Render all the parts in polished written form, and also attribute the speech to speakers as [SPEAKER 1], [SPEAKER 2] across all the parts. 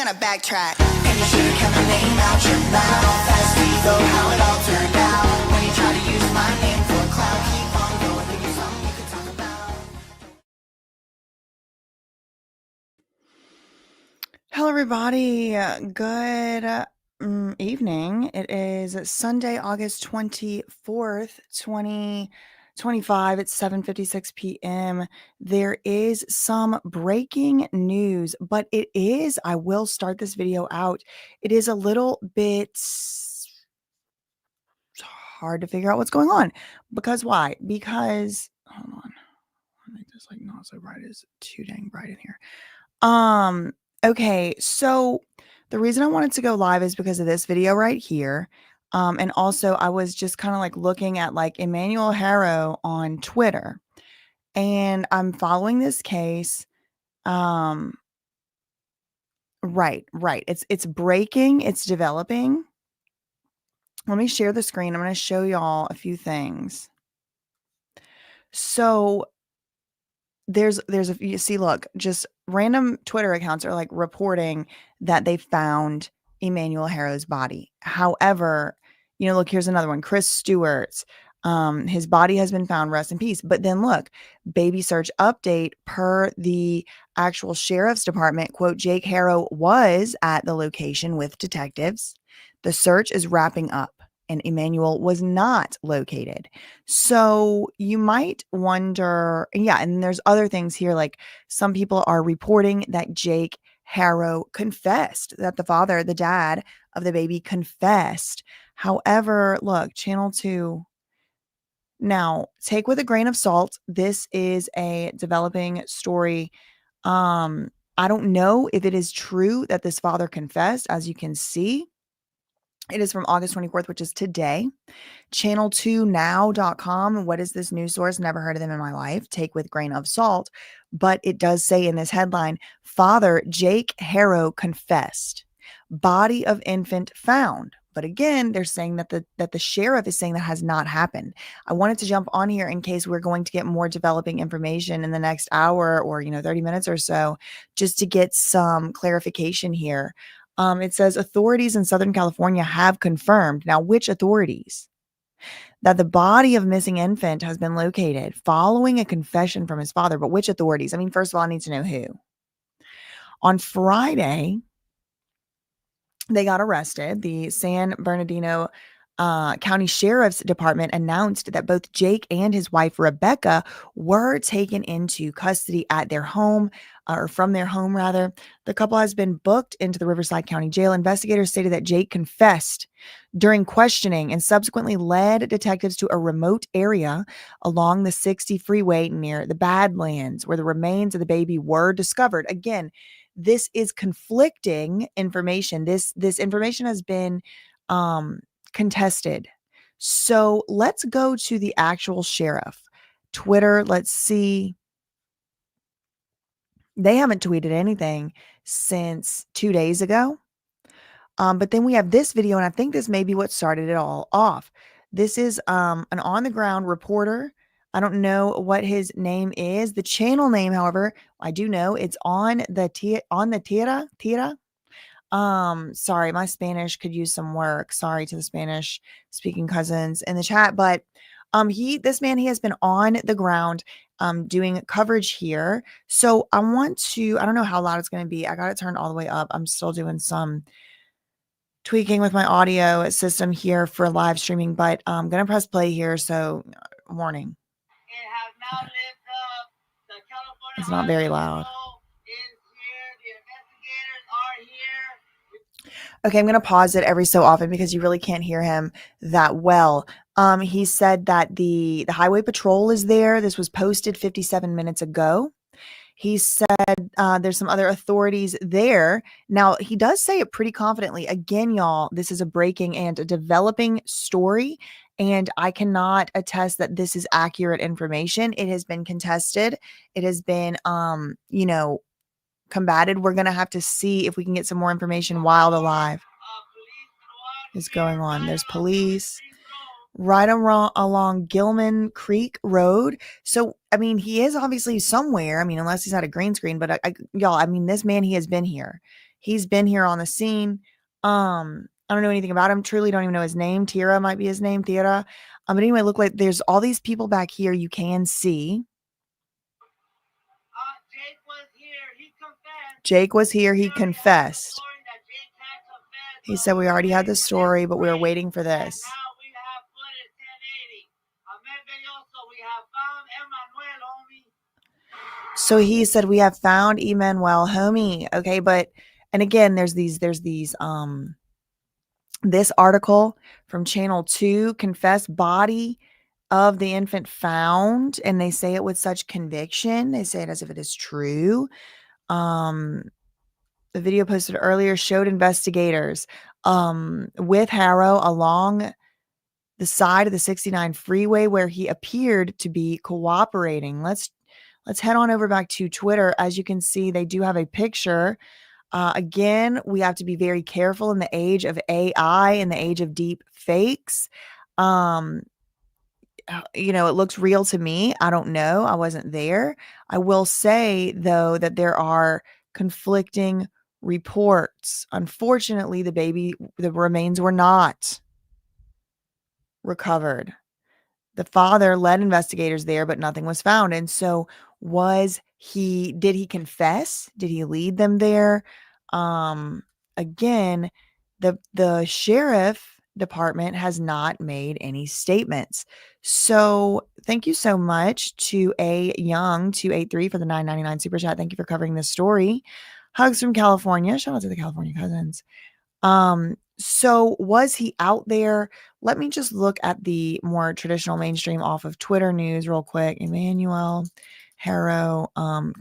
[SPEAKER 1] gonna backtrack. And you should have kept my name out your mouth. As we go, how it all turned out. When you try to use my name for clout, keep on going, give you something you could talk about.
[SPEAKER 2] Hello, everybody. Good evening. It is Sunday, August 24th, 2025. It's 7:56 p.m. There is some breaking news, but I will start this video out. It is a little bit hard to figure out what's going on. Because why? Because, hold on. Let me just not so bright. It's too dang bright in here. Okay, so the reason I wanted to go live is because of this video right here. And also I was just kind of looking at Emmanuel Haro on Twitter, and I'm following this case. Right. It's breaking, it's developing. Let me share the screen. I'm going to show y'all a few things. So you see, look, just random Twitter accounts are reporting that they found Emmanuel Haro's body. However, look, here's another one. Chris Stewart's, his body has been found, rest in peace. But then look, baby search update per the actual sheriff's department, quote, Jake Haro was at the location with detectives. The search is wrapping up, and Emmanuel was not located. So you might wonder, and there's other things here, like some people are reporting that Jake Haro confessed, that the dad of the baby confessed. However, look, Channel 2. Now, take with a grain of salt. This is a developing story. I don't know if it is true that this father confessed. As you can see, it is from August 24th, which is today. Channel2now.com. What is this news source? Never heard of them in my life. Take with grain of salt. But it does say in this headline, Father Jake Haro confessed. Body of infant found. But again, they're saying that the sheriff is saying that has not happened. I wanted to jump on here in case we're going to get more developing information in the next hour or 30 minutes or so, just to get some clarification here. It says authorities in Southern California have confirmed. Now, which authorities? That the body of missing infant has been located following a confession from his father. But which authorities? I mean, first of all, I need to know who. On Friday, they got arrested. The San Bernardino County Sheriff's Department announced that both Jake and his wife, Rebecca, were taken into custody at their home, or from their home, rather. The couple has been booked into the Riverside County Jail. Investigators stated that Jake confessed during questioning and subsequently led detectives to a remote area along the 60 freeway near the Badlands, where the remains of the baby were discovered. Again, this is conflicting information. This information has been contested. So let's go to the actual sheriff. Twitter, let's see. They haven't tweeted anything since 2 days ago. But then we have this video, and I think this may be what started it all off. This is an on-the-ground reporter. I don't know what his name is. The channel name, however, I do know. It's on the Tierra. Sorry, my Spanish could use some work. Sorry to the Spanish speaking cousins in the chat, but this man has been on the ground doing coverage here. So I don't know how loud it's going to be. I got it turned all the way up. I'm still doing some tweaking with my audio system here for live streaming, but I'm going to press play here. So warning.
[SPEAKER 3] It has now lived up. The California
[SPEAKER 2] It's not very loud.
[SPEAKER 3] Is here. The investigators are here.
[SPEAKER 2] Okay, I'm going to pause it every so often because you really can't hear him that well. He said that the highway patrol is there. This was posted 57 minutes ago. He said there's some other authorities there. Now, he does say it pretty confidently. Again, y'all, this is a breaking and a developing story, and I cannot attest that this is accurate information. It has been contested. It has been, combated. We're going to have to see if we can get some more information while the live is going on. There's police right along Gilman Creek Road. So, I mean, he is obviously somewhere. I mean, unless he's had a green screen, but y'all, I mean, this man, he has been here. He's been here on the scene. I don't know anything about him. Truly don't even know his name. Tira might be his name. Tira. But anyway, look, like there's all these people back here you can see.
[SPEAKER 3] Jake was here. He confessed.
[SPEAKER 2] Jake was here. He
[SPEAKER 3] We already had the
[SPEAKER 2] confessed.
[SPEAKER 3] story that Jake had confessed,
[SPEAKER 2] He
[SPEAKER 3] but
[SPEAKER 2] said we
[SPEAKER 3] were
[SPEAKER 2] already had
[SPEAKER 3] waiting
[SPEAKER 2] the
[SPEAKER 3] for
[SPEAKER 2] story,
[SPEAKER 3] this
[SPEAKER 2] but we were
[SPEAKER 3] break.
[SPEAKER 2] waiting for
[SPEAKER 3] And
[SPEAKER 2] this.
[SPEAKER 3] now we have footage 1080. We have found Emmanuel, homie.
[SPEAKER 2] So he said we have found Emmanuel, homie. Okay, but and again, there's these this article from Channel 2, confessed body of the infant found, and they say it with such conviction. They say it as if it is true. The video posted earlier showed investigators with Haro along the side of the 69 freeway where he appeared to be cooperating. Let's head on over back to Twitter. As you can see, they do have a picture. Again, we have to be very careful in the age of AI, in the age of deep fakes. You know, it looks real to me. I don't know. I wasn't there. I will say, though, that there are conflicting reports. Unfortunately, the remains were not recovered. The father led investigators there, but nothing was found. And so did he confess? Did he lead them there? Again, the sheriff department has not made any statements. So thank you so much to A Young 283 for the $9.99 super chat. Thank you for covering this story. Hugs from California. Shout out to the California cousins. So was he out there? Let me just look at the more traditional mainstream off of Twitter news real quick. Emmanuel Haro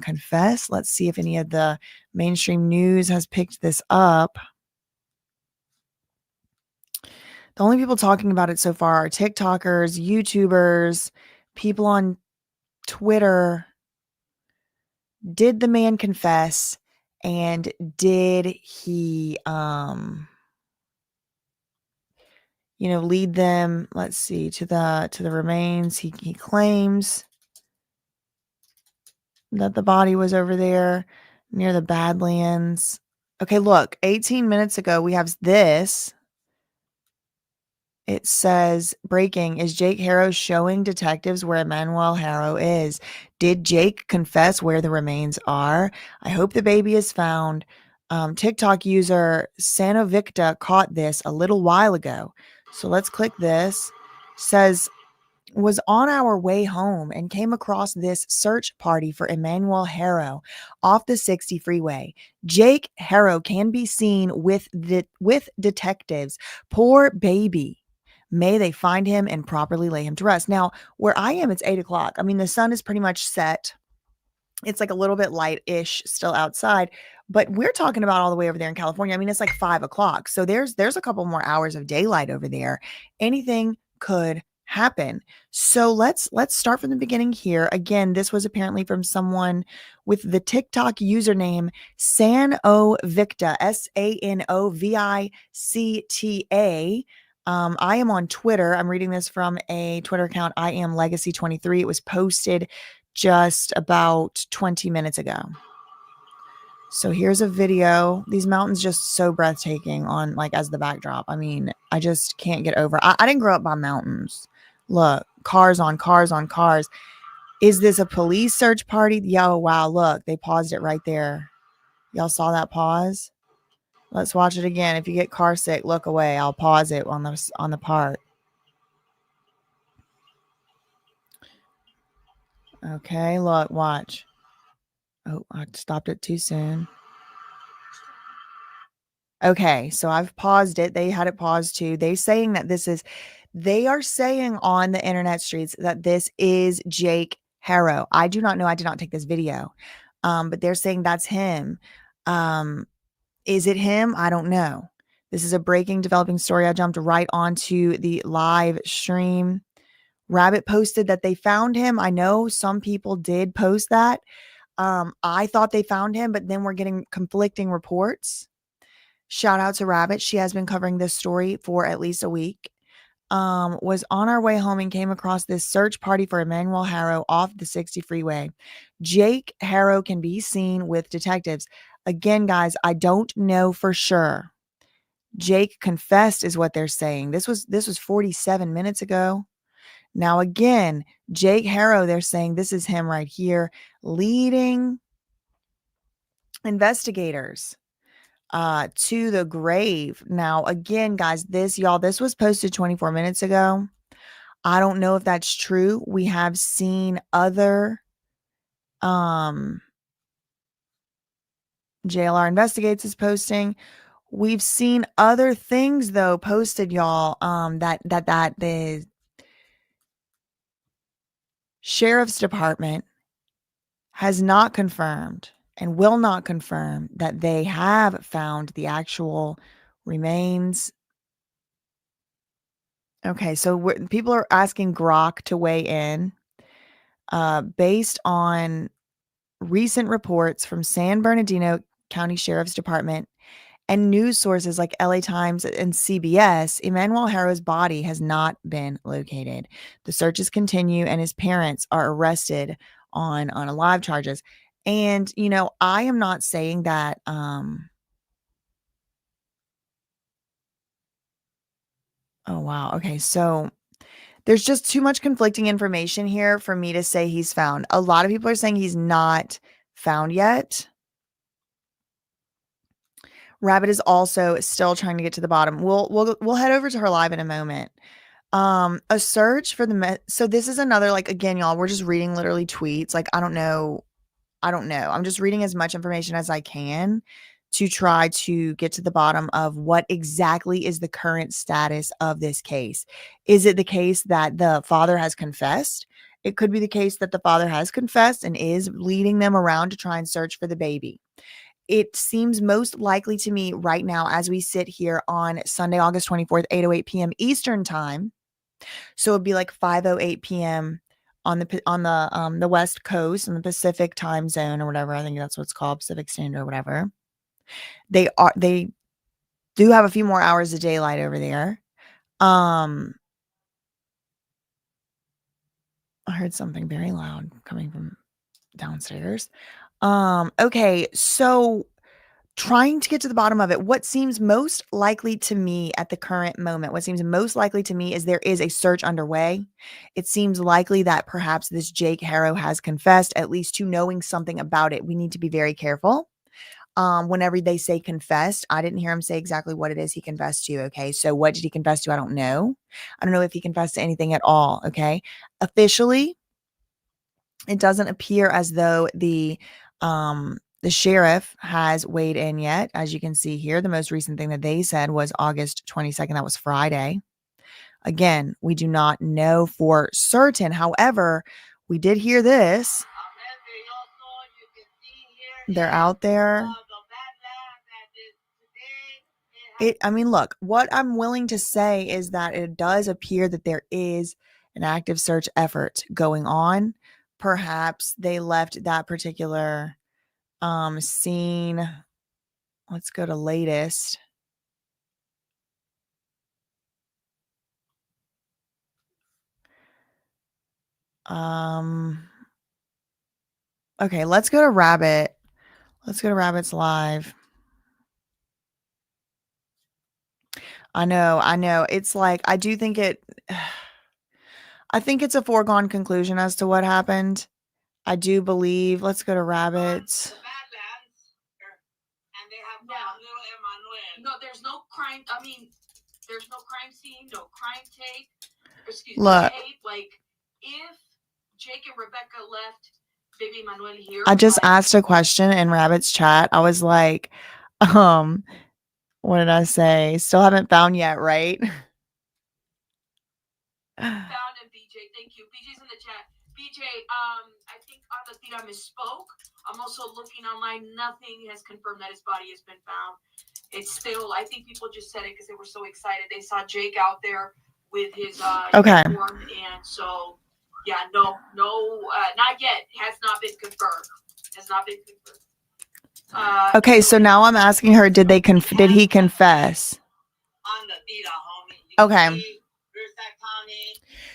[SPEAKER 2] confess. Let's see if any of the mainstream news has picked this up. The only people talking about it so far are TikTokers, YouTubers, people on Twitter. Did the man confess? And did he lead them, let's see, to the remains? He claims that the body was over there near the Badlands. Okay, look, 18 minutes ago, we have this. It says, breaking, is Jake Haro showing detectives where Emmanuel Haro is? Did Jake confess where the remains are? I hope the baby is found. TikTok user Sanovicta caught this a little while ago. So let's click this. Says, was on our way home and came across this search party for Emmanuel Haro off the 60 freeway. Jake Haro can be seen with detectives. Poor baby. May they find him and properly lay him to rest. Now, where I am, it's 8 o'clock. I mean, the sun is pretty much set. It's like a little bit light-ish still outside, but we're talking about all the way over there in California. I mean, it's like 5 o'clock. So there's a couple more hours of daylight over there. Anything could happen. So let's start from the beginning here. Again, this was apparently from someone with the TikTok username Sanovicta, Sanovicta. I am on Twitter. I'm reading this from a Twitter account, I am Legacy23. It was posted just about 20 minutes ago. So here's a video. These mountains just so breathtaking on as the backdrop. I mean, I just can't get over. I didn't grow up by mountains. Look, cars on cars on cars. Is this a police search party? Yo, wow, look, they paused it right there. Y'all saw that pause? Let's watch it again. If you get car sick, look away. I'll pause it on the part. Okay, look, watch. Oh, I stopped it too soon. Okay, so I've paused it. They had it paused too. They are saying on the internet streets that this is Jake Haro. I do not know. I did not take this video. But they're saying that's him. Is it him? I don't know. This is a breaking, developing story. I jumped right onto the live stream. Rabbit posted that they found him. I know some people did post that. I thought they found him, but then we're getting conflicting reports. Shout out to Rabbit. She has been covering this story for at least a week. Was on our way home and came across this search party for Emmanuel Haro off the 60 freeway. Jake Haro can be seen with detectives. Again, guys, I don't know for sure. Jake confessed is what they're saying. This was 47 minutes ago. Now, again, Jake Haro, they're saying this is him right here leading investigators to the grave. Now, again, guys, this was posted 24 minutes ago. I don't know if that's true. We have seen other JLR Investigates is posting. We've seen other things though posted, y'all, that the sheriff's department has not confirmed and will not confirm that they have found the actual remains. Okay, so people are asking Grok to weigh in based on recent reports from San Bernardino County Sheriff's Department and news sources like LA Times and CBS. Emmanuel Haro's body has not been located. The searches continue and his parents are arrested on alive charges. And, you know, I am not saying that, oh, wow. Okay. So there's just too much conflicting information here for me to say he's found. A lot of people are saying he's not found yet. Rabbit is also still trying to get to the bottom. We'll head over to her live in a moment. A search for so this is another, like, again, y'all, we're just reading literally tweets. Like, I don't know. I'm just reading as much information as I can to try to get to the bottom of what exactly is the current status of this case. Is it the case that the father has confessed? It could be the case that the father has confessed and is leading them around to try and search for the baby. It seems most likely to me right now, as we sit here on Sunday, August 24th, 8:08 p.m. Eastern time. So it'd be like 5:08 p.m. on the West Coast, in the Pacific time zone or whatever. I think that's what it's called, Pacific Standard or whatever. They do have a few more hours of daylight over there. I heard something very loud coming from downstairs. Okay, so trying to get to the bottom of it, what seems most likely to me at the current moment, what seems most likely to me is there is a search underway. It seems likely that perhaps this Jake Haro has confessed, at least to knowing something about it. We need to be very careful. Whenever they say confessed, I didn't hear him say exactly what it is he confessed to. Okay. So what did he confess to? I don't know. I don't know if he confessed to anything at all. Okay. Officially, it doesn't appear as though the sheriff has weighed in yet. As you can see here, the most recent thing that they said was August 22nd. That was Friday. Again, we do not know for certain. However, we did hear this. They're out there. I mean, look, what I'm willing to say is that it does appear that there is an active search effort going on. Perhaps they left that particular scene. Let's go to latest. Okay, let's go to Rabbit. Let's go to Rabbit's live. I know. It's like, I do think I think it's a foregone conclusion as to what happened. I do believe. Let's go to Rabbit.
[SPEAKER 3] And they have little Emmanuel. No, there's no crime. I mean, there's no crime scene, no crime tape. Excuse me, tape. Like, if Jake and Rebecca left baby Emmanuel here.
[SPEAKER 2] I just asked a question in Rabbit's chat. I was like, what did I say? Still haven't found yet, right?
[SPEAKER 3] Found him, BJ. Thank you. BJ's in the chat. BJ, I think Adatira misspoke. I'm also looking online. Nothing has confirmed that his body has been found. It's still, I think people just said it because they were so excited. They saw Jake out there with his uniform, and so yeah, no, not yet. Has not been confirmed.
[SPEAKER 2] Okay, so now I'm asking her, did he confess? Okay.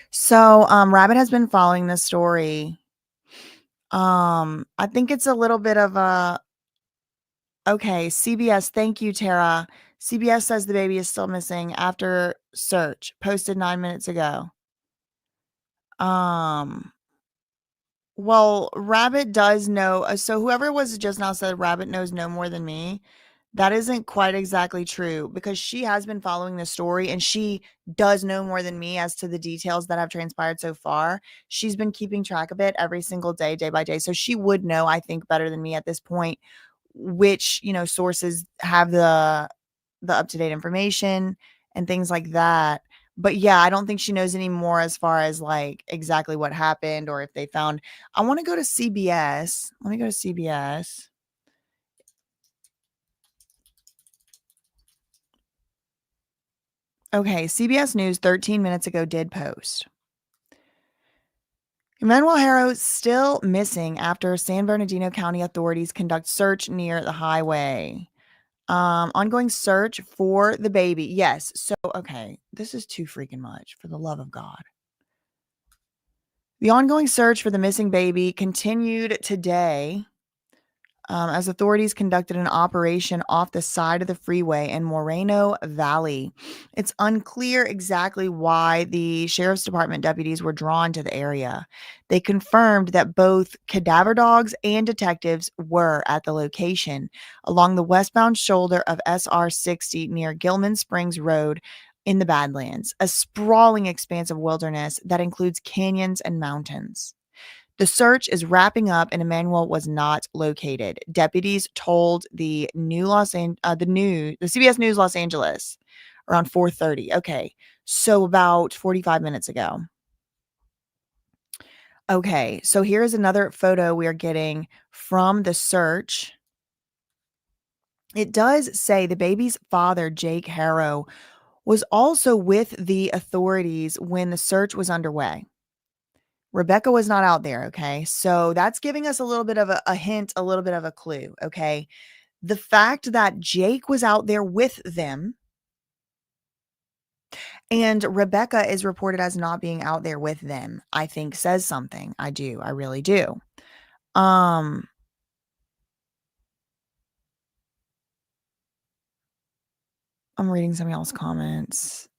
[SPEAKER 2] So Rabbit has been following this story. I think it's a little bit of a Okay, CBS, thank you, Tara. CBS says the baby is still missing after search, posted 9 minutes ago. Um, well, Rabbit does know. So whoever was just now said Rabbit knows no more than me. That isn't quite exactly true because she has been following the story and she does know more than me as to the details that have transpired so far. She's been keeping track of it every single day, day by day. So she would know, I think, better than me at this point, which, sources have the up-to-date information and things like that. But yeah, I don't think she knows any more as far as like exactly what happened or if they found. I want to go to CBS. Let me go to CBS. Okay, CBS News 13 minutes ago did post. Emmanuel Haro still missing after San Bernardino County authorities conduct search near the highway. Ongoing search for the baby. Yes. So, okay, this is too freaking much for the love of God. The ongoing search for the missing baby continued today as authorities conducted an operation off the side of the freeway in Moreno Valley. It's unclear exactly why the sheriff's department deputies were drawn to the area. They confirmed that both cadaver dogs and detectives were at the location along the westbound shoulder of SR 60 near Gilman Springs Road in the Badlands, a sprawling expanse of wilderness that includes canyons and mountains. The search is wrapping up and Emmanuel was not located. Deputies told the CBS News Los Angeles around 4:30. Okay. So about 45 minutes ago. Okay. So here's another photo we are getting from the search. It does say the baby's father, Jake Haro, was also with the authorities when the search was underway. Rebecca was not out there, okay? So that's giving us a little bit of a hint, a little bit of a clue, okay? The fact that Jake was out there with them and Rebecca is reported as not being out there with them, I think says something. I do. I really do. Um I'm reading some of y'all's comments.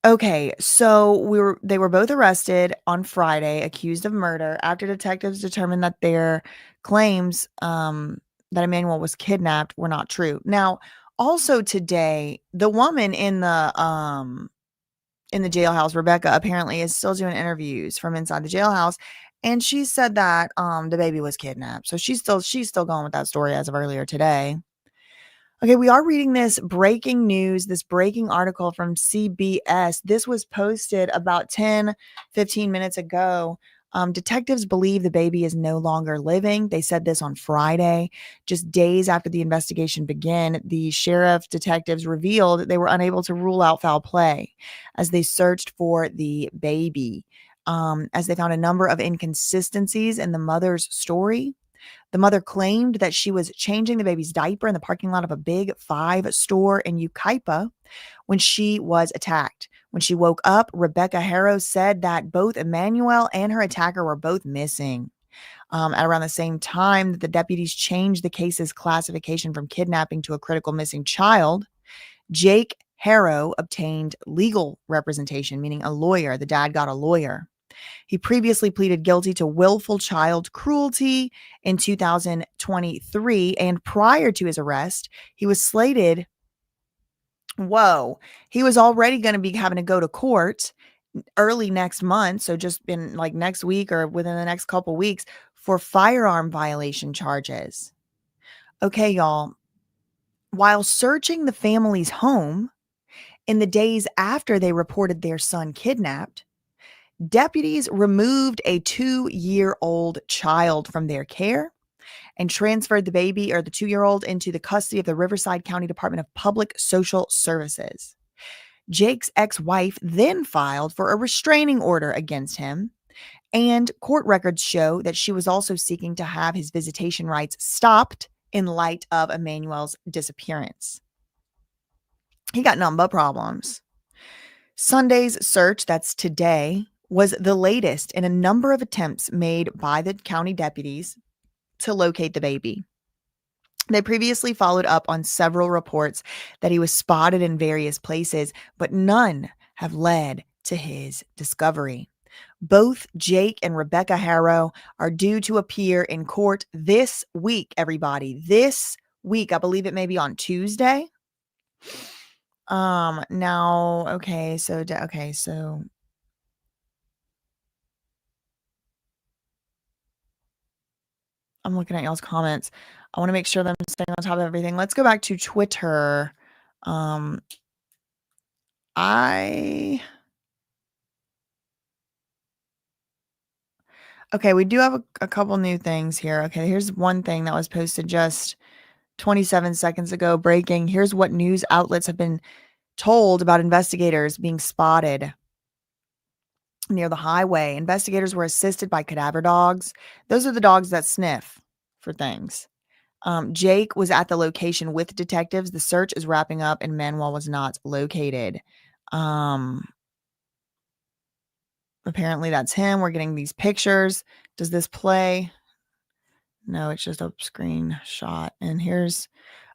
[SPEAKER 2] Okay, so they were both arrested on Friday, accused of murder after detectives determined that their claims that Emmanuel was kidnapped were not true. Now, also today, the woman in the jailhouse, Rebecca, apparently is still doing interviews from inside the jailhouse, and she said that the baby was kidnapped. So she's still going with that story as of earlier today. Okay, we are reading this breaking news, this breaking article from CBS. This was posted about 10-15 minutes ago. Detectives believe the baby is no longer living. They said this on Friday, just days after the investigation began. The sheriff detectives revealed they were unable to rule out foul play as they searched for the baby, as they found a number of inconsistencies in the mother's story. The mother claimed that she was changing the baby's diaper in the parking lot of a Big Five store in Yucaipa when she was attacked. When she woke up, Rebecca Haro said that both Emmanuel and her attacker were both missing. At around the same time that the deputies changed the case's classification from kidnapping to a critical missing child, Jake Haro obtained legal representation, meaning a lawyer. The dad got a lawyer. He previously pleaded guilty to willful child cruelty in 2023. And prior to his arrest, he was slated. He was already going to be having to go to court early next month. So just in like next week or within the next couple weeks for firearm violation charges. Okay, y'all. While searching the family's home in the days after they reported their son kidnapped, deputies removed a 2-year-old child from their care and transferred the baby or the 2-year-old into the custody of the Riverside County Department of Public Social Services. Jake's ex-wife then filed for a restraining order against him, and court records show that she was also seeking to have his visitation rights stopped in light of Emmanuel's disappearance. He got nothing but problems. Sunday's search, that's today, was the latest in a number of attempts made by the county deputies to locate the baby. They previously followed up on several reports that he was spotted in various places, but none have led to his discovery. Both Jake and Rebecca Haro are due to appear in court this week, everybody. This week. I believe it may be on Tuesday. Now, okay, so I'm looking at y'all's comments. I want to make sure that I'm staying on top of everything. Let's go back to Twitter. Okay, we do have a couple new things here. Okay, here's one thing that was posted just 27 seconds ago. Breaking. Here's what news outlets have been told about investigators being spotted near the highway. Investigators were assisted by cadaver dogs. Those are the dogs that sniff for things. Jake was at the location with detectives. The search is wrapping up and Manuel was not located. Apparently that's him. We're getting these pictures. Does this play? No, it's just a screenshot. And here's,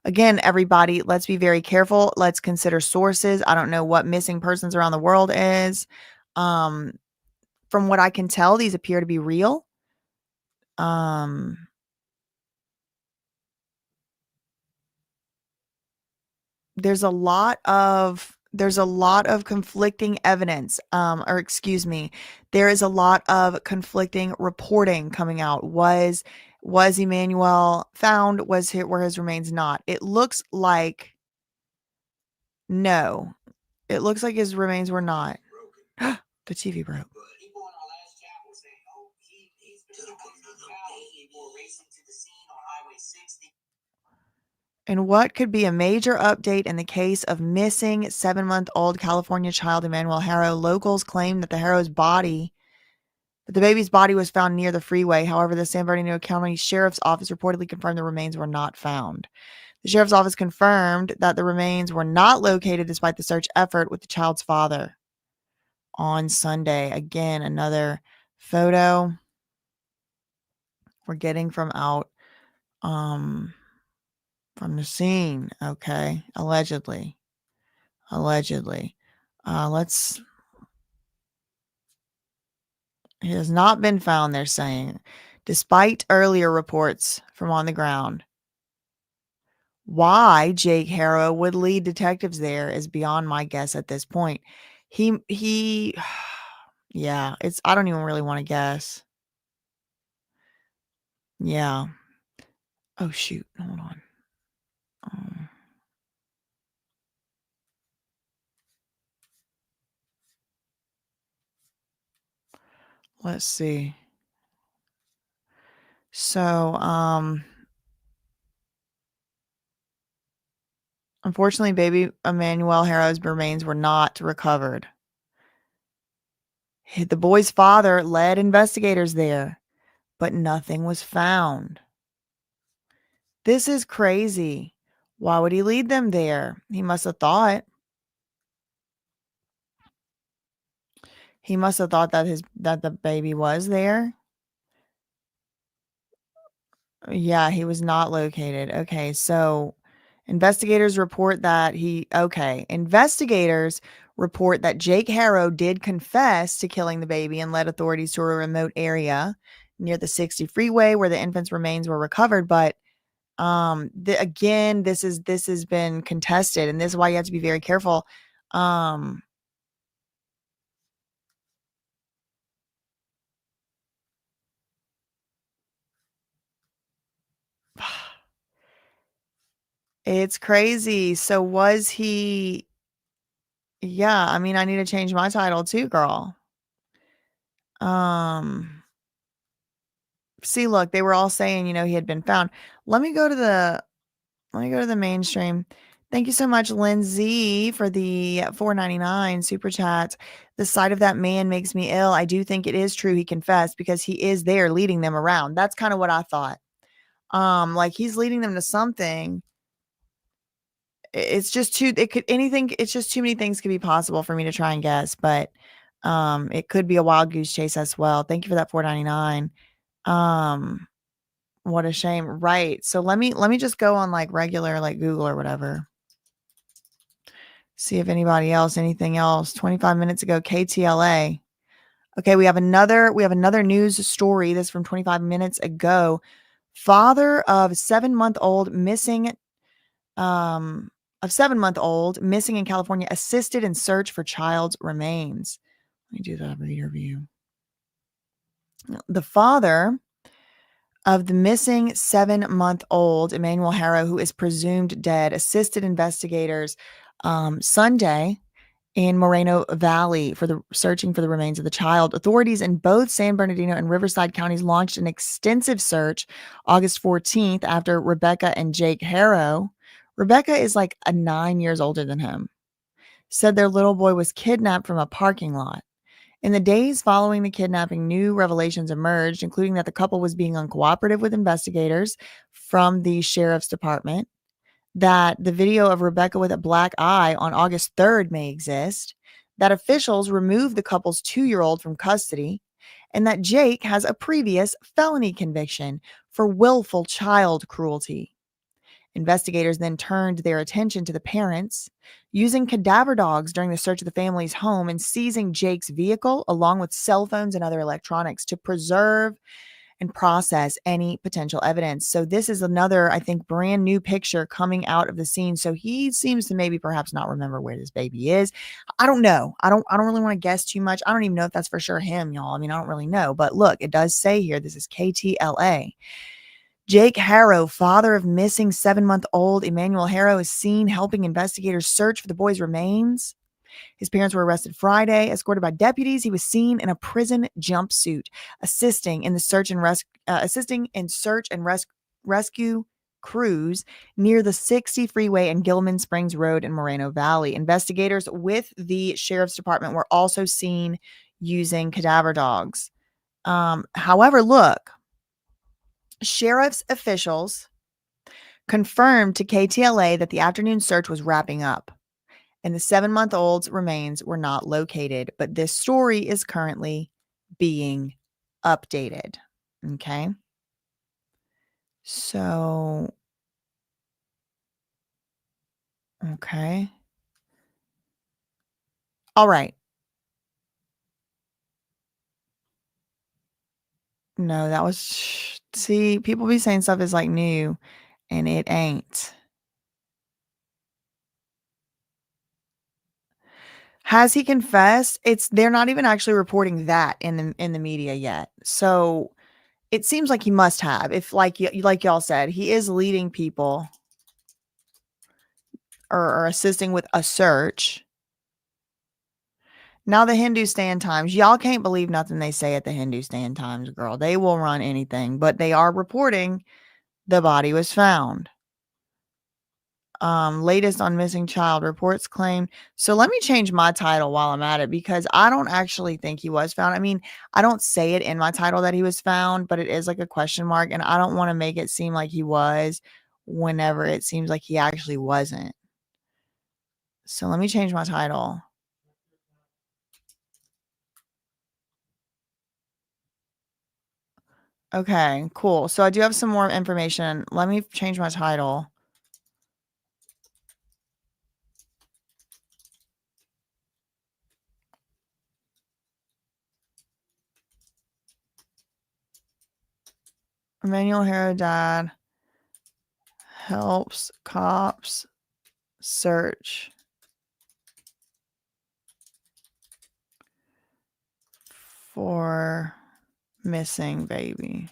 [SPEAKER 2] again, everybody, let's be very careful. Let's consider sources. I don't know what missing persons around the world is. From what I can tell, these appear to be real. There's a lot of conflicting evidence, or excuse me, there is a lot of conflicting reporting coming out. Was Emmanuel found? Were his remains not? It looks like no. It looks like his remains were not. The TV broke. And what could be a major update in the case of missing 7-month-old California child Emmanuel Haro? Locals claim that the baby's body was found near the freeway. However, the San Bernardino County Sheriff's Office reportedly confirmed the remains were not found. The Sheriff's Office confirmed that the remains were not located despite the search effort with the child's father on Sunday. Again, another photo we're getting from the scene. Okay. Allegedly. He has not been found, they're saying, despite earlier reports from on the ground. Why Jake Haro would lead detectives there is beyond my guess at this point. Yeah, I don't even really want to guess. Yeah. Oh, shoot. Hold on. Let's see. So, unfortunately, baby Emmanuel Haro's remains were not recovered. The boy's father led investigators there, but nothing was found. This is crazy. Why would he lead them there? He must have thought that the baby was there. Yeah, he was not located. Okay, so investigators report that Jake Haro did confess to killing the baby and led authorities to a remote area near the 60 freeway where the infant's remains were recovered. But again, this has been contested, and this is why you have to be very careful. It's crazy. So was he? Yeah, I mean, I need to change my title too, girl. See, look, they were all saying, he had been found. Let me go to the mainstream. Thank you so much, Lindsay, for the $4.99 super chat. The sight of that man makes me ill. I do think it is true he confessed because he is there leading them around. That's kind of what I thought. Like he's leading them to something. It's just it's just too many things could be possible for me to try and guess, but it could be a wild goose chase as well. Thank you for that $4.99. What a shame. Right. So let me just go on like regular like Google or whatever. See if anything else. 25 minutes ago, KTLA. Okay, we have another news story. This from 25 minutes ago. Father of 7-month-old missing in California assisted in search for child's remains. Let me do the reader view. The father of the missing 7-month-old Emmanuel Haro, who is presumed dead, assisted investigators Sunday in Moreno Valley searching for the remains of the child. Authorities in both San Bernardino and Riverside counties launched an extensive search August 14th after Rebecca and Jake Haro. Rebecca is like 9 years older than him. Said their little boy was kidnapped from a parking lot. In the days following the kidnapping, new revelations emerged, including that the couple was being uncooperative with investigators from the sheriff's department, that the video of Rebecca with a black eye on August 3rd may exist, that officials removed the couple's 2-year-old from custody, and that Jake has a previous felony conviction for willful child cruelty. Investigators then turned their attention to the parents, using cadaver dogs during the search of the family's home and seizing Jake's vehicle along with cell phones and other electronics to preserve and process any potential evidence. So this is another, I think, brand new picture coming out of the scene. So he seems to maybe perhaps not remember where this baby is. I don't know. I don't really want to guess too much. I don't even know if that's for sure him, y'all. I mean, I don't really know. But look, it does say here, this is KTLA. Jake Haro, father of missing 7-month-old Emmanuel Haro, is seen helping investigators search for the boy's remains. His parents were arrested Friday, escorted by deputies. He was seen in a prison jumpsuit, assisting in search and rescue crews near the 60 freeway and Gilman Springs Road in Moreno Valley. Investigators with the sheriff's department were also seen using cadaver dogs. However, look, sheriff's officials confirmed to KTLA that the afternoon search was wrapping up and the 7-month-old's remains were not located. But this story is currently being updated. Okay. So, okay. All right. No, that was, see, people be saying stuff is like new and it ain't. Has he confessed? They're not even actually reporting that in the media yet. So it seems like he must have. If like y'all said, he is leading people or assisting with a search. Now the Hindustan Times, y'all can't believe nothing they say at the Hindustan Times, girl. They will run anything, but they are reporting the body was found. Latest on missing child reports claim. So let me change my title while I'm at it because I don't actually think he was found. I mean, I don't say it in my title that he was found, but it is like a question mark, and I don't want to make it seem like he was whenever it seems like he actually wasn't. So let me change my title. Okay, cool. So I do have some more information. Let me change my title. Emmanuel Haro died. Helps cops search for missing baby.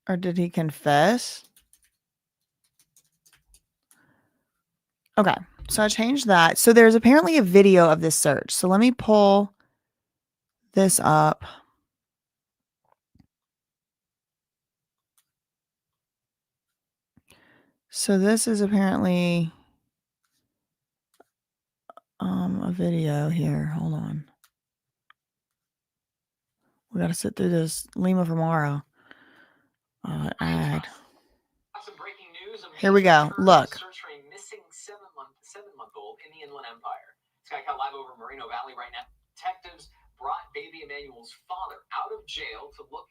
[SPEAKER 2] Or did he confess? Okay, so I changed that. So there's apparently a video of this search. So let me pull this up. So this is apparently a video here. Hold on. We got to sit through this Lima from Haro ad. Here we go. Look.
[SPEAKER 4] Search for a missing seven-month-old in the Inland Empire. Sky Cal live over Moreno Valley right now. Detectives brought baby Emmanuel's father out of jail to look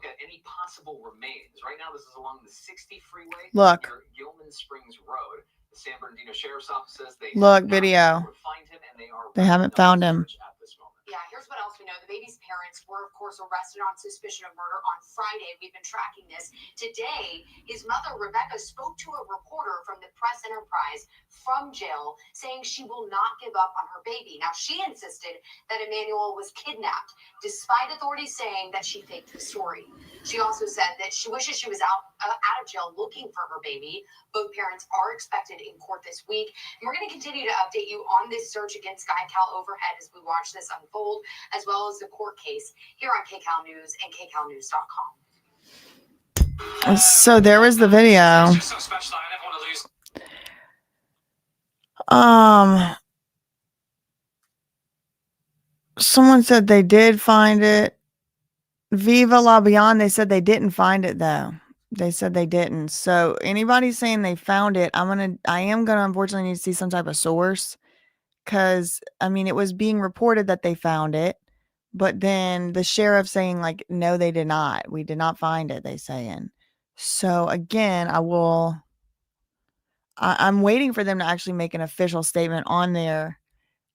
[SPEAKER 4] at any possible remains. Right now, this is along the 60 freeway near Gilman Springs Road. The San Bernardino Sheriff's Office says they
[SPEAKER 2] video.
[SPEAKER 4] Find him, and
[SPEAKER 2] they haven't found him.
[SPEAKER 4] At this moment.
[SPEAKER 3] Yeah, here's what else we know. The baby's parents were, of course, arrested on suspicion of murder on Friday. We've been tracking this. Today, his mother, Rebecca, spoke to a reporter from the Press Enterprise from jail, saying she will not give up on her baby. Now, she insisted that Emmanuel was kidnapped, despite authorities saying that she faked the story. She also said that she wishes she was out of jail looking for her baby. Both parents are expected in court this week. And we're going to continue to update you on this search against SkyCal overhead as we watch this unfold, as well as the court case here on KCAL News and KCALnews.com.
[SPEAKER 2] So there was the video. Someone said they did find it. Viva La Beyond, they said they didn't find it though. They said they didn't. So anybody saying they found it, I am gonna unfortunately need to see some type of source. Cause I mean, it was being reported that they found it, but then the sheriff saying like, no, they did not. We did not find it, they saying. So again, I'm waiting for them to actually make an official statement on their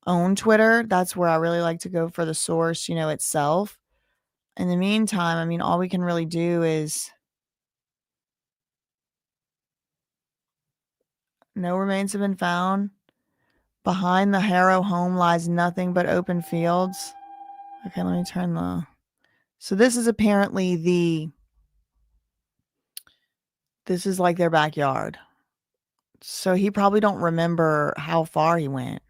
[SPEAKER 2] own Twitter. That's where I really like to go for the source, itself. In the meantime, I mean, all we can really do is no remains have been found. Behind the Haro home lies nothing but open fields. Okay, let me turn so this is apparently this is like their backyard. So he probably don't remember how far he went.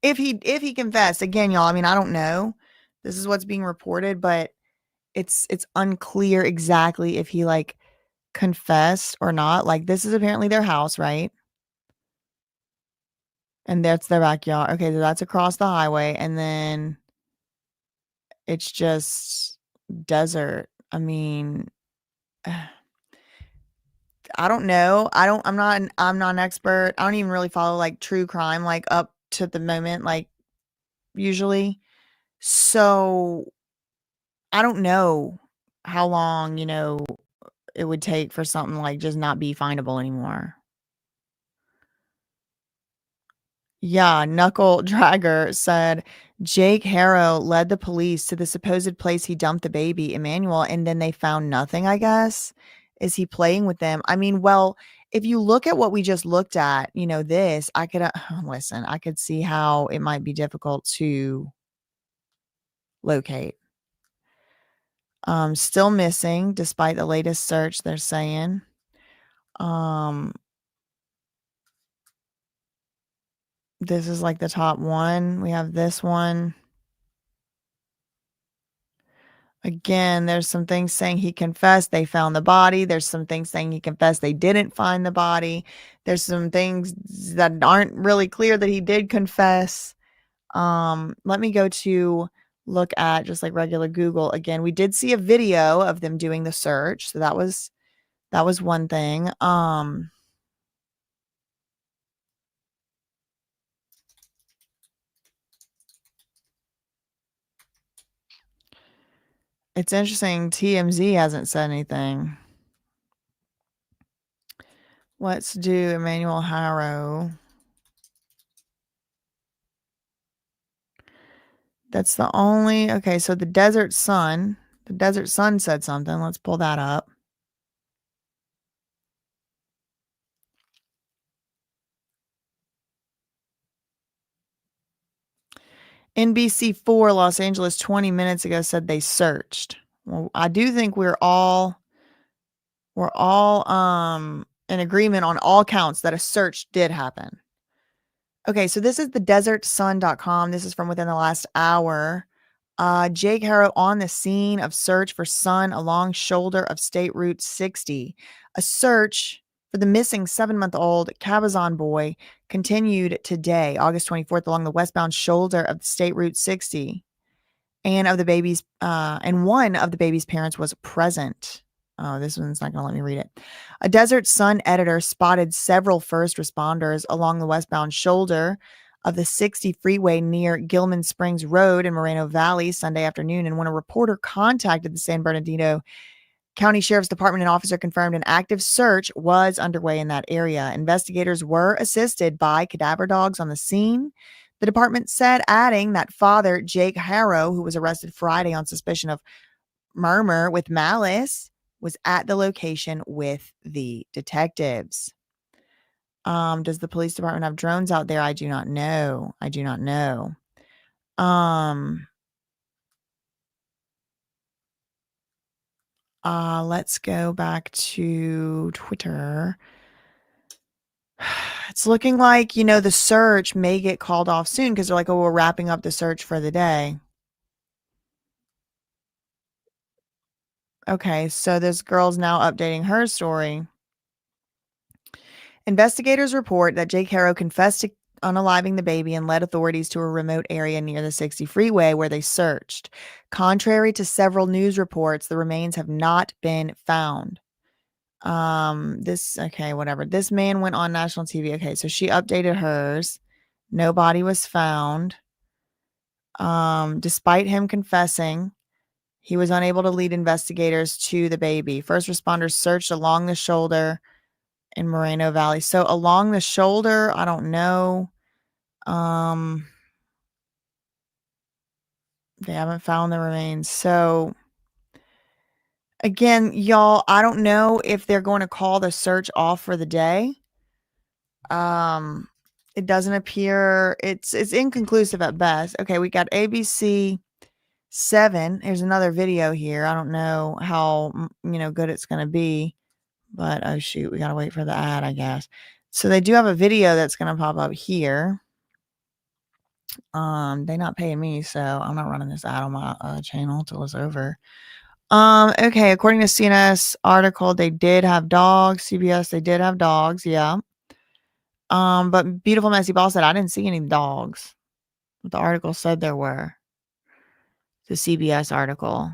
[SPEAKER 2] If he confessed, again, y'all, I mean, I don't know. This is what's being reported, but it's unclear exactly if he like confessed or not. Like, this is apparently their house, right? And that's their backyard. Okay, so that's across the highway, and then it's just desert. I mean, I don't know. I'm not an expert. I don't even really follow like true crime like up to the moment, like usually. So I don't know how long, it would take for something like just not be findable anymore. Yeah, Knuckle Dragger said Jake Haro led the police to the supposed place he dumped the baby, Emmanuel, and then they found nothing, I guess. Is he playing with them? I mean, well, if you look at what we just looked at, this, I could listen, I could see how it might be difficult to locate. Still missing despite the latest search, they're saying. This is like the top one. We have this one. Again, there's some things saying he confessed they found the body. There's some things saying he confessed they didn't find the body. There's some things that aren't really clear that he did confess. Let me go to look at just like regular Google. Again, we did see a video of them doing the search. So that was one thing. It's interesting. TMZ hasn't said anything. Let's do Emmanuel Haro. That's the only. Okay, so the Desert Sun. The Desert Sun said something. Let's pull that up. NBC4 Los Angeles 20 minutes ago said they searched. Well, I do think we're all in agreement on all counts that a search did happen. Okay, so this is the desertsun.com. This is from within the last hour. Jake Haro on the scene of search for son along shoulder of State Route 60. A search for the missing 7-month-old Cabazon boy continued today, August 24th, along the westbound shoulder of State Route 60. And one of the baby's parents was present. Oh, this one's not going to let me read it. A Desert Sun editor spotted several first responders along the westbound shoulder of the 60 freeway near Gilman Springs Road in Moreno Valley Sunday afternoon. And when a reporter contacted the San Bernardino County Sheriff's Department, an officer confirmed an active search was underway in that area. Investigators were assisted by cadaver dogs on the scene, the department said, adding that father Jake Haro, who was arrested Friday on suspicion of murder with malice, was at the location with the detectives. Does the police department have drones out there? I do not know. Let's go back to Twitter. It's looking like, the search may get called off soon because they're like, oh, we're wrapping up the search for the day. Okay, so this girl's now updating her story. Investigators report that Jake Haro confessed to unaliving the baby and led authorities to a remote area near the 60 freeway where they searched. Contrary to several news reports, the remains have not been found. This man went on national TV. Okay, so she updated hers. No body was found. Despite him confessing, he was unable to lead investigators to the baby. First responders searched along the shoulder in Moreno Valley. So along the shoulder, I don't know. They haven't found the remains. So again, y'all, I don't know if they're going to call the search off for the day. It doesn't appear, it's inconclusive at best. Okay, we got ABC 7. There's another video here. I don't know how, good it's going to be, but oh shoot, we got to wait for the ad, I guess. So they do have a video that's going to pop up here. They're not paying me, so I'm not running this ad on my channel till it's over. Okay, according to CNS article, they did have dogs. CBS, they did have dogs, yeah. But Beautiful Messy Ball said, I didn't see any dogs. But the article said there were. The CBS article.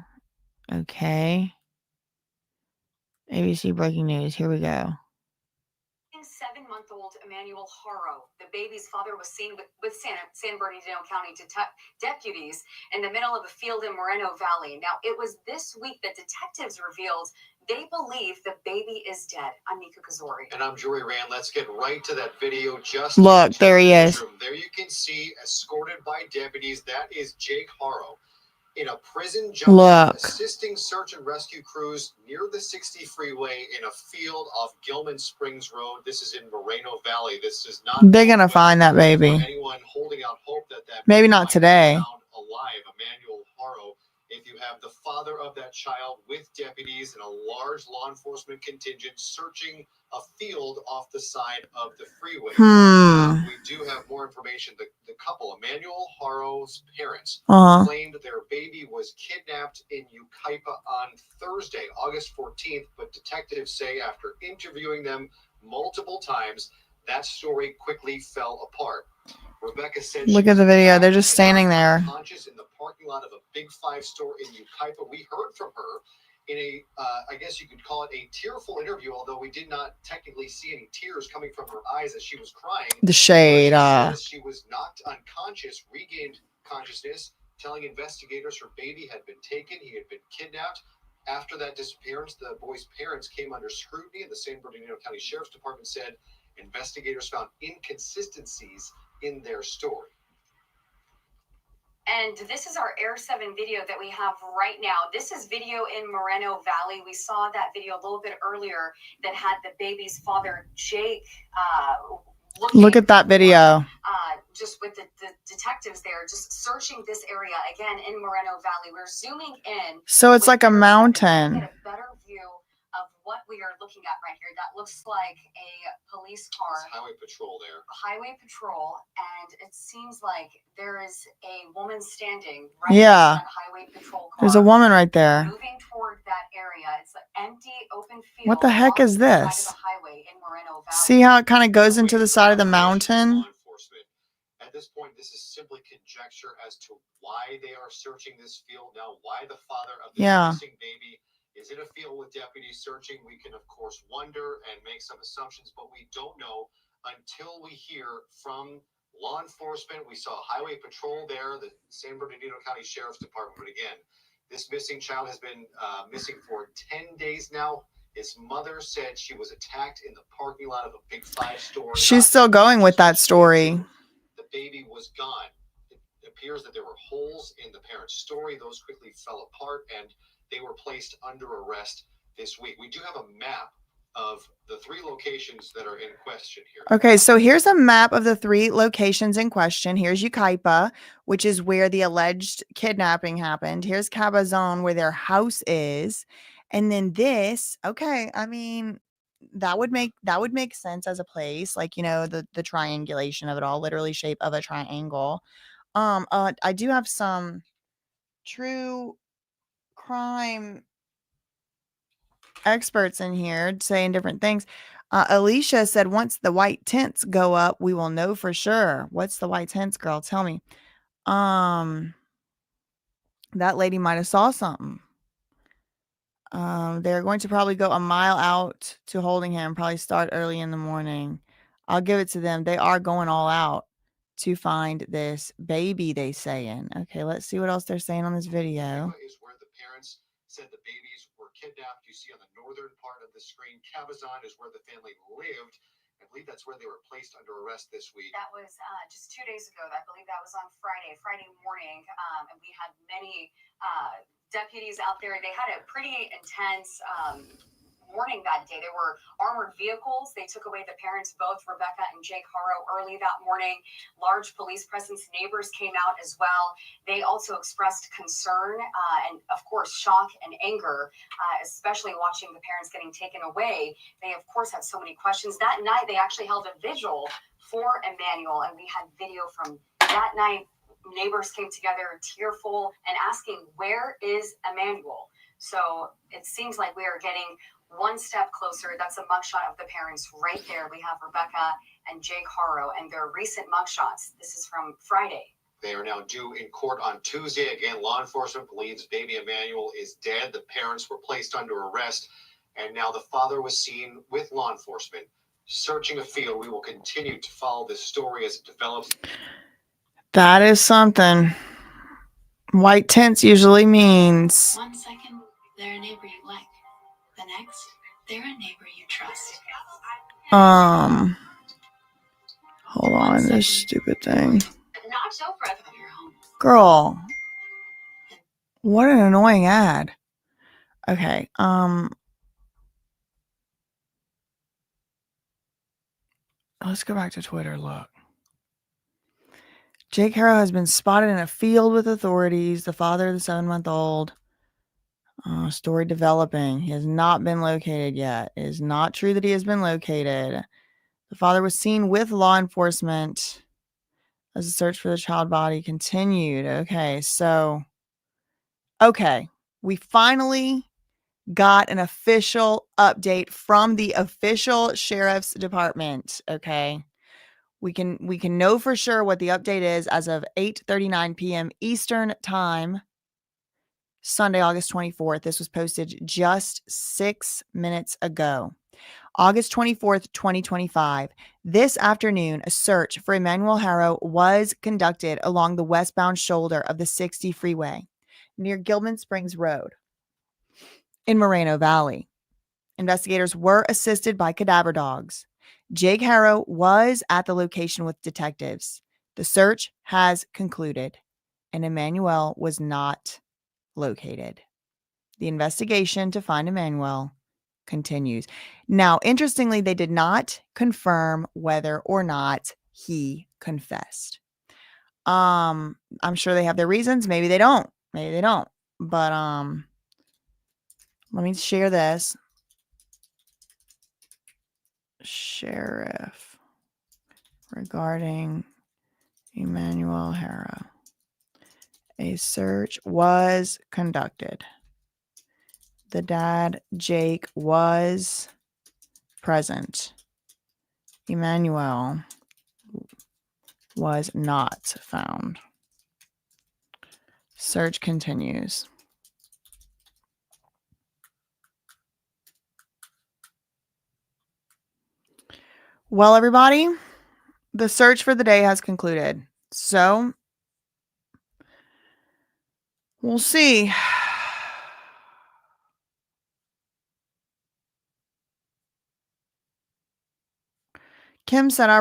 [SPEAKER 2] Okay. ABC breaking news. Here we go.
[SPEAKER 5] 7-month-old Emmanuel Haro, the baby's father, was seen with San Bernardino County deputies in the middle of a field in Moreno Valley. Now, it was this week that detectives revealed they believe the baby is dead. I'm Nika Kazori.
[SPEAKER 4] And I'm Jory Rand. Let's get right to that video. Just
[SPEAKER 2] look, there he is.
[SPEAKER 4] There you can see, escorted by deputies, that is Jake Haro in a prison junction, assisting search and rescue crews near the 60 freeway in a field off Gilman Springs Road. This is in Moreno Valley. This is not.
[SPEAKER 2] They're gonna find that baby.
[SPEAKER 4] Anyone holding out hope that
[SPEAKER 2] maybe not today.
[SPEAKER 4] Found alive, Emmanuel Haro. If you have the father of that child with deputies and a large law enforcement contingent searching a field off the side of the freeway. We do have more information. The couple, Emmanuel Haro's parents, claimed their baby was kidnapped in Yucaipa on Thursday, August 14th, but detectives say after interviewing them multiple times, that story quickly fell apart. Rebecca said,
[SPEAKER 2] look at the video. They're just standing there.
[SPEAKER 4] Conscious in the parking lot of a Big Five store in Yucaipa. We heard from her in a, I guess you could call it a tearful interview, although we did not technically see any tears coming from her eyes as she was crying.
[SPEAKER 2] The shade.
[SPEAKER 4] She says she was knocked unconscious, regained consciousness, telling investigators her baby had been taken. He had been kidnapped. After that disappearance, the boy's parents came under scrutiny, and the San Bernardino County Sheriff's Department said investigators found inconsistencies in their story.
[SPEAKER 5] And this is our Air 7 video that we have right now. This is video in Moreno Valley. We saw that video a little bit earlier that had the baby's father, Jake,
[SPEAKER 2] look at that video.
[SPEAKER 5] Just with the detectives there, just searching this area again in Moreno Valley. We're zooming in.
[SPEAKER 2] So it's like a mountain.
[SPEAKER 5] Get a better view of what we are looking at right here. That looks like a police car.
[SPEAKER 4] It's highway patrol there.
[SPEAKER 5] Highway patrol, and it seems like there is a woman standing right next to that highway patrol car.
[SPEAKER 2] There's a woman right there.
[SPEAKER 5] Moving toward that area. It's an empty, open field.
[SPEAKER 2] What the heck is this?
[SPEAKER 5] The highway in Moreno Valley.
[SPEAKER 2] See how it kind of goes into the side of the mountain?
[SPEAKER 4] At this point, this is simply conjecture as to why they are searching this field now, why the father of the missing baby is in a field with deputies searching. We can, of course, wonder and make some assumptions, but we don't know until we hear from
[SPEAKER 6] law enforcement. We saw highway patrol there, the San Bernardino County Sheriff's Department. But again, this missing child has been missing for 10 days now. His mother said she was attacked in the parking lot of a big 5-story.
[SPEAKER 2] She's still going with that story.
[SPEAKER 6] The baby was gone. It appears that there were holes in the parents' story. Those quickly fell apart, and they were placed under arrest this week. We do have a map of the 3 locations that are in question here.
[SPEAKER 2] Okay, so here's a map of the 3 locations in question. Here's Yucaipa, which is where the alleged kidnapping happened. Here's Cabazon, where their house is. And then this, okay, I mean, that would make sense as a place, like, the triangulation of it all, literally shape of a triangle. I do have some true crime experts in here saying different things. Alicia said, once the white tents go up, we will know for sure. What's the white tents, girl? Tell me. That lady might have saw something. They're going to probably go a mile out to holding him, probably start early in the morning. I'll give it to them. They are going all out to find this baby, they saying. Okay, let's see what else they're saying on this video.
[SPEAKER 6] Is where the parents said the babies were kidnapped. You see on the northern part of the screen, Cabazon is where the family lived. I believe that's where they were placed under arrest this week.
[SPEAKER 5] That was just 2 days ago. I believe that was on Friday morning. And we had many deputies out there. They had a pretty intense morning that day. There were armored vehicles. They took away the parents, both Rebecca and Jake Haro, early that morning. Large police presence. Neighbors came out as well. They also expressed concern and, of course, shock and anger, especially watching the parents getting taken away. They, of course, had so many questions. That night, they actually held a vigil for Emmanuel, and we had video from that night. Neighbors came together tearful and asking, where is Emmanuel? So it seems like we are getting one step closer. That's a mugshot of the parents right there. We have Rebecca and Jake Haro and their recent mugshots. This is from Friday.
[SPEAKER 6] They are now due in court on Tuesday. Again, law enforcement believes baby Emmanuel is dead. The parents were placed under arrest, and now the father was seen with law enforcement searching a field. We will continue to follow this story as it develops.
[SPEAKER 2] That is something. White tents usually means
[SPEAKER 7] 1 second, they're a neighbor you like. The next, they're a neighbor you trust.
[SPEAKER 2] Hold on, this stupid thing.
[SPEAKER 7] Not so forever of your home.
[SPEAKER 2] Girl. What an annoying ad. Okay, let's go back to Twitter. Look. Jake Haro has been spotted in a field with authorities. The father of the 7-month-old. Story developing. He has not been located yet. It is not true that he has been located. The father was seen with law enforcement as the search for the child body continued. Okay, we finally got an official update from the official sheriff's department. Okay. We can know for sure what the update is as of 8:39 p.m. Eastern time, Sunday, August 24th. This was posted just 6 minutes ago. August 24th, 2025. This afternoon, a search for Emmanuel Haro was conducted along the westbound shoulder of the 60 freeway near Gilman Springs Road in Moreno Valley. Investigators were assisted by cadaver dogs. Jake Haro was at the location with detectives. The search has concluded, and Emmanuel was not located. The investigation to find Emmanuel continues. Now, interestingly, they did not confirm whether or not he confessed. I'm sure they have their reasons. Maybe they don't. But let me share this. Sheriff regarding Emmanuel Haro. A search was conducted. The dad, Jake, was present. Emmanuel was not found. Search continues. Well, everybody, The search for the day has concluded. So, we'll see. Kim said, I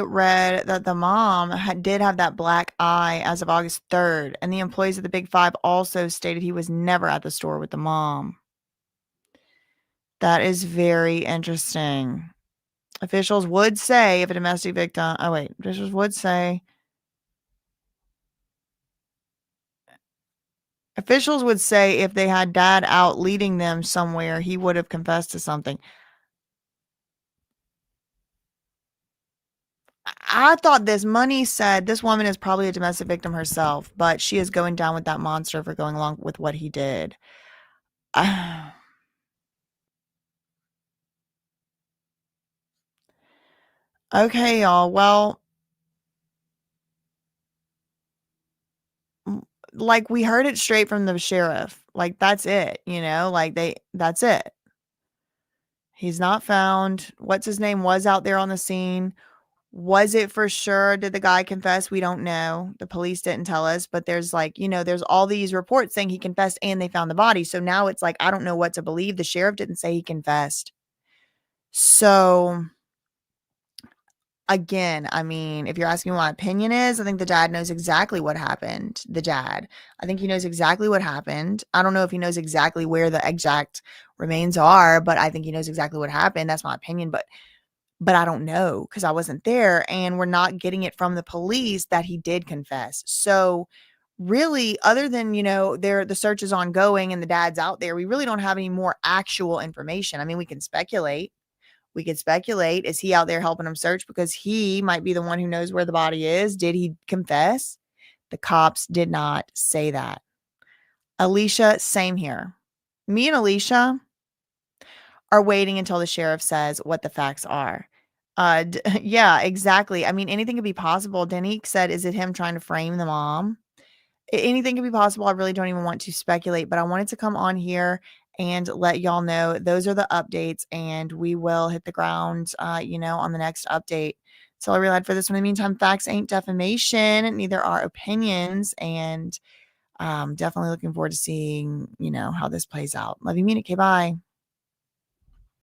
[SPEAKER 2] read that the mom did have that black eye as of August 3rd, and the employees of the Big Five also stated he was never at the store with the mom. That is very interesting. Officials would say if a domestic victim, officials would say if they had dad out leading them somewhere, he would have confessed to something. I thought this money said this woman is probably a domestic victim herself, but she is going down with that monster for going along with what he did. Okay, y'all. Well, like we heard it straight from the sheriff. Like that's it, that's it. He's not found. What's his name was out there on the scene. Was it for sure? Did the guy confess? We don't know. The police didn't tell us, but there's there's all these reports saying he confessed and they found the body. So now it's like, I don't know what to believe. The sheriff didn't say he confessed. So again, I mean, if you're asking what my opinion is, I think the dad knows exactly what happened. I think he knows exactly what happened. I don't know if he knows exactly where the exact remains are, but I think he knows exactly what happened. That's my opinion, but I don't know because I wasn't there, and we're not getting it from the police that he did confess. So really, other than, the search is ongoing and the dad's out there, we really don't have any more actual information. I mean, we can speculate. Is he out there helping him search because he might be the one who knows where the body is? Did he confess? The cops did not say that. Alicia, same here. Me and Alicia are waiting until the sheriff says what the facts are. Yeah, exactly. I mean, anything could be possible. Danique said, is it him trying to frame the mom? Anything could be possible. I really don't even want to speculate, but I wanted to come on here and let y'all know those are the updates, and we will hit the ground, on the next update. So I realized for this one. In the meantime, facts ain't defamation, neither are opinions, and definitely looking forward to seeing, how this plays out. Love you, mean it. Okay, bye.